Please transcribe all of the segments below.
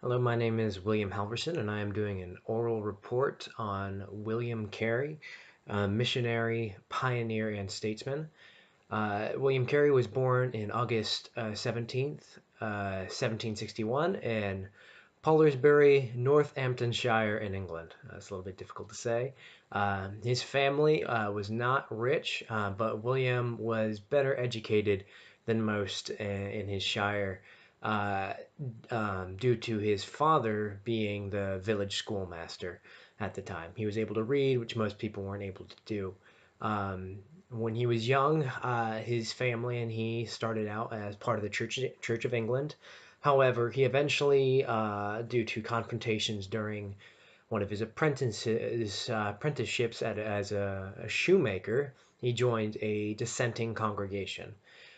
Hello, my name is William Halvorsen, and I am doing an oral report on William Carey, missionary, pioneer, and statesman. William Carey was born in August 17th, 1761, in Polersbury, Northamptonshire, in England. That's a little bit difficult to say. His family was not rich, but William was better educated than most in his shire uh, due to his father being the village schoolmaster at the time. He was able to read, which most people weren't able to do. When he was young, his family and he started out as part of the Church of England. However, he eventually, due to confrontations during one of his apprenticeships as a shoemaker, he joined a dissenting congregation.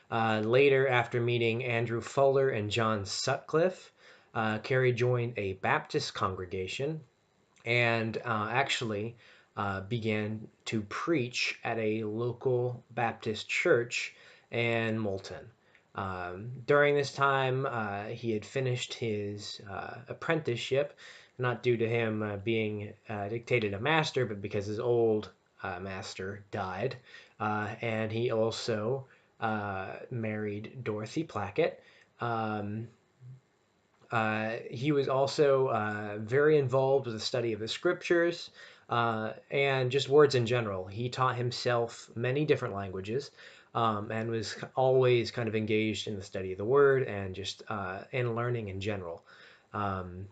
Later, after meeting Andrew Fuller and John Sutcliffe, Carey joined a Baptist congregation and actually began to preach at a local Baptist church in Moulton. During this time, he had finished his apprenticeship, not due to him being dictated a master, but because his old master died. And he also married Dorothy Plackett. Um, he was also very involved with the study of the scriptures and just words in general. He taught himself many different languages and was always kind of engaged in the study of the word and just in learning in general. Um,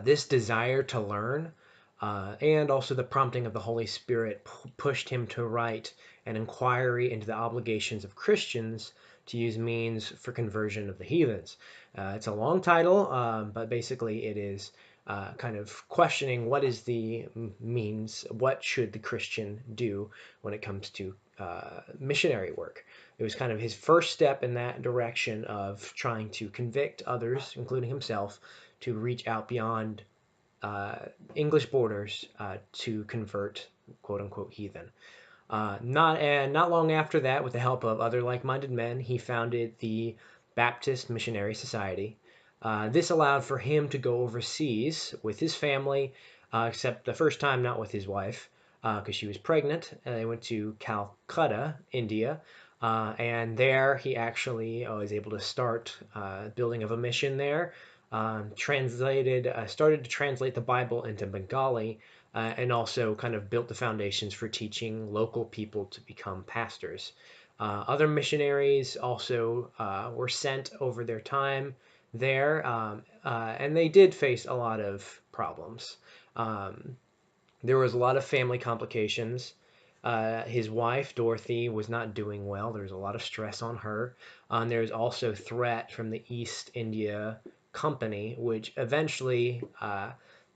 this desire to learn and also the prompting of the Holy Spirit pushed him to write an inquiry into the obligations of Christians to use means for conversion of the heathens. It's a long title, but basically it is kind of questioning what is the means, what should the Christian do when it comes to missionary work. It was kind of his first step in that direction of trying to convict others, including himself, to reach out beyond uh, English borders to convert quote unquote heathen. Not long after that, with the help of other like-minded men, he founded the Baptist Missionary Society. This allowed for him to go overseas with his family, except the first time not with his wife, because she was pregnant. They went to Calcutta, India, and there he actually was able to start building of a mission there. Started to translate the Bible into Bengali, and also kind of built the foundations for teaching local people to become pastors. Other missionaries also were sent over their time there, and they did face a lot of problems. Um, there was a lot of family complications. His wife, Dorothy, was not doing well. There was a lot of stress on her. There was also threat from the East India Company, which eventually,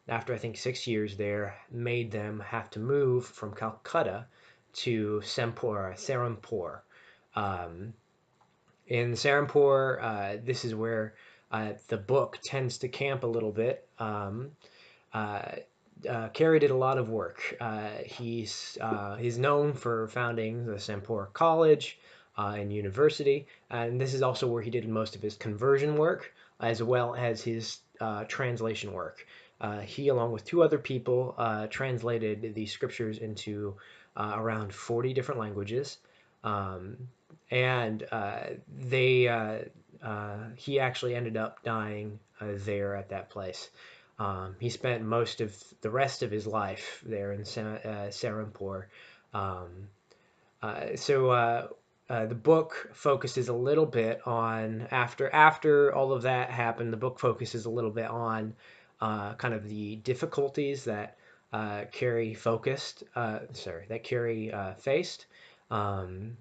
after I think 6 years there, made them have to move from Calcutta to Serampore. Um, in Serampore, this is where the book tends to camp a little bit. Uh, Carey did a lot of work. He's known for founding the Serampore College and University, and this is also where he did most of his conversion work as well as his translation work. He, along with two other people, translated the scriptures into around 40 different languages, um, and he actually ended up dying there at that place. He spent most of the rest of his life there in Serampore. Um, the book focuses a little bit on after all of that happened. The book focuses a little bit on kind of the difficulties that Carey faced. Um,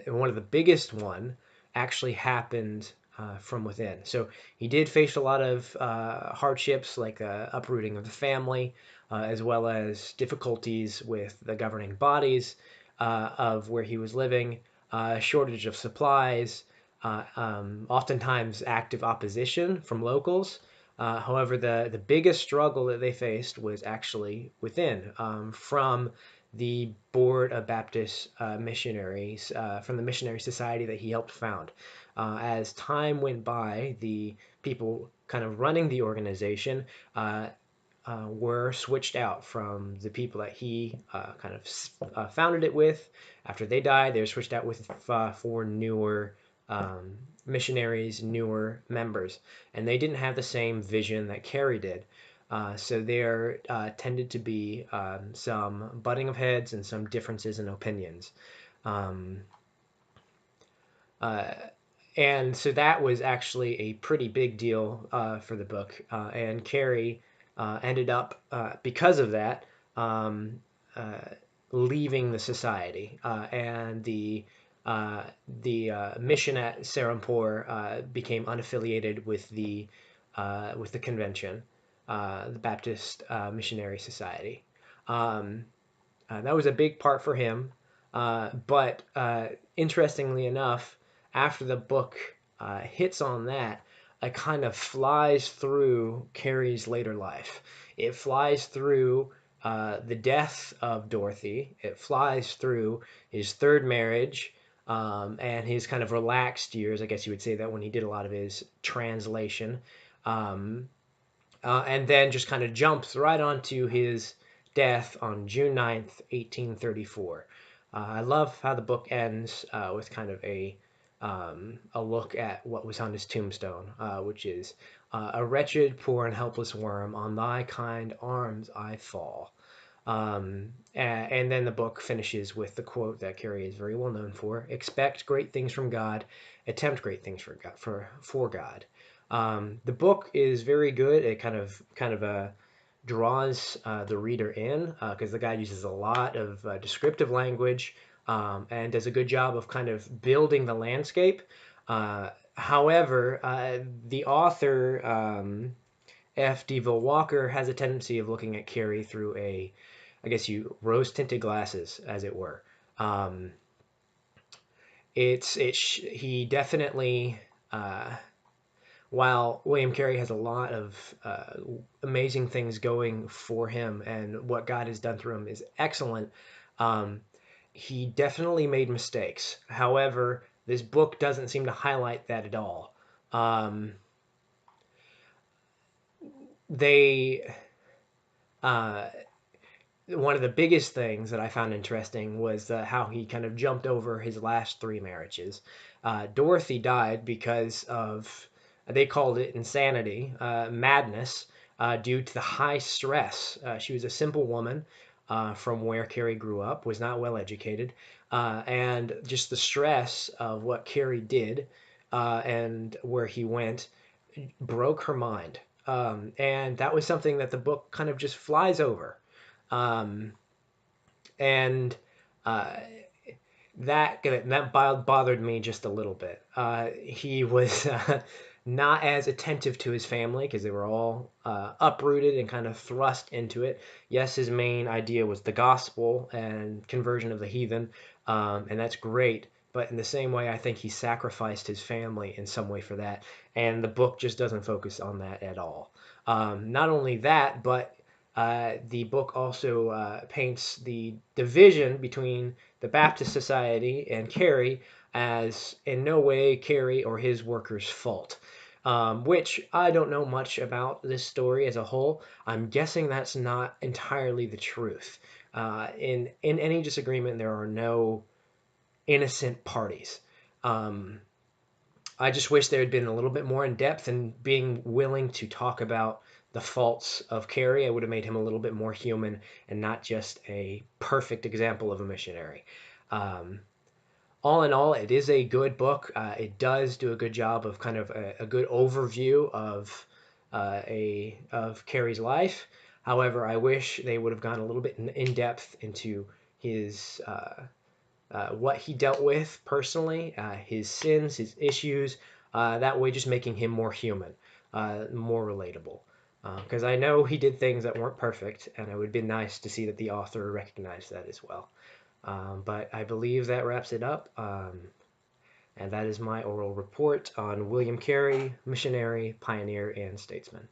One of the biggest one actually happened from within. So he did face a lot of hardships like uprooting of the family, as well as difficulties with the governing bodies of where he was living, shortage of supplies, oftentimes active opposition from locals. However, the biggest struggle that they faced was actually within, from the board of Baptist missionaries from the Missionary Society that he helped found. As time went by, the people kind of running the organization were switched out from the people that he kind of founded it with. After they died, they were switched out with four newer um, missionaries, newer members, and they didn't have the same vision that Carey did. So there tended to be some butting of heads and some differences in opinions. Um, uh, and so that was actually a pretty big deal for the book. And Carey ended up, because of that, um, uh, leaving the society. And uh, the mission at Serampore became unaffiliated with the convention, the Baptist Missionary Society. Um, that was a big part for him. But interestingly enough, after the book hits on that, it kind of flies through Carey's later life. It flies through the death of Dorothy. It flies through his third marriage and his kind of relaxed years. I guess you would say that when he did a lot of his translation. Um, and then just kind of jumps right onto his death on June 9th, 1834. I love how the book ends with kind of a look at what was on his tombstone, which is a wretched, poor, and helpless worm, on thy kind arms I fall. And then the book finishes with the quote that Carey is very well known for: "Expect great things from God, attempt great things for God." The book is very good. It kind of draws the reader in because the guy uses a lot of descriptive language and does a good job of kind of building the landscape. However, the author F. Deville Walker has a tendency of looking at Carey through I guess you rose tinted glasses, as it were. Um, he definitely. While William Carey has a lot of amazing things going for him and what God has done through him is excellent, um, he definitely made mistakes. However, this book doesn't seem to highlight that at all. Um, they uh, One of the biggest things that I found interesting was how he kind of jumped over his last three marriages. Dorothy died because of, they called it insanity, madness, due to the high stress. She was a simple woman from where Carey grew up, was not well educated, and just the stress of what Carey did and where he went broke her mind. And that was something that the book kind of just flies over. Um, and uh, that bothered me just a little bit. He was not as attentive to his family because they were all uprooted and kind of thrust into it. Yes, his main idea was the gospel and conversion of the heathen, and that's great. But in the same way, I think he sacrificed his family in some way for that, and the book just doesn't focus on that at all. Not only that, but the book also paints the division between the Baptist Society and Carey as in no way Carey or his workers' fault. Which I don't know much about this story as a whole. I'm guessing that's not entirely the truth. In any disagreement, there are no innocent parties. Um, I just wish there had been a little bit more in depth and being willing to talk about the faults of Carey. I would have made him a little bit more human and not just a perfect example of a missionary. Um, all in all, it is a good book. It does do a good job of kind of a good overview of Carey's life. However, I wish they would have gone a little bit in depth into his what he dealt with personally, his sins, his issues. That way, just making him more human, more relatable. Because I know he did things that weren't perfect, and it would be nice to see that the author recognized that as well. But I believe that wraps it up. And that is my oral report on William Carey, missionary, pioneer, and statesman.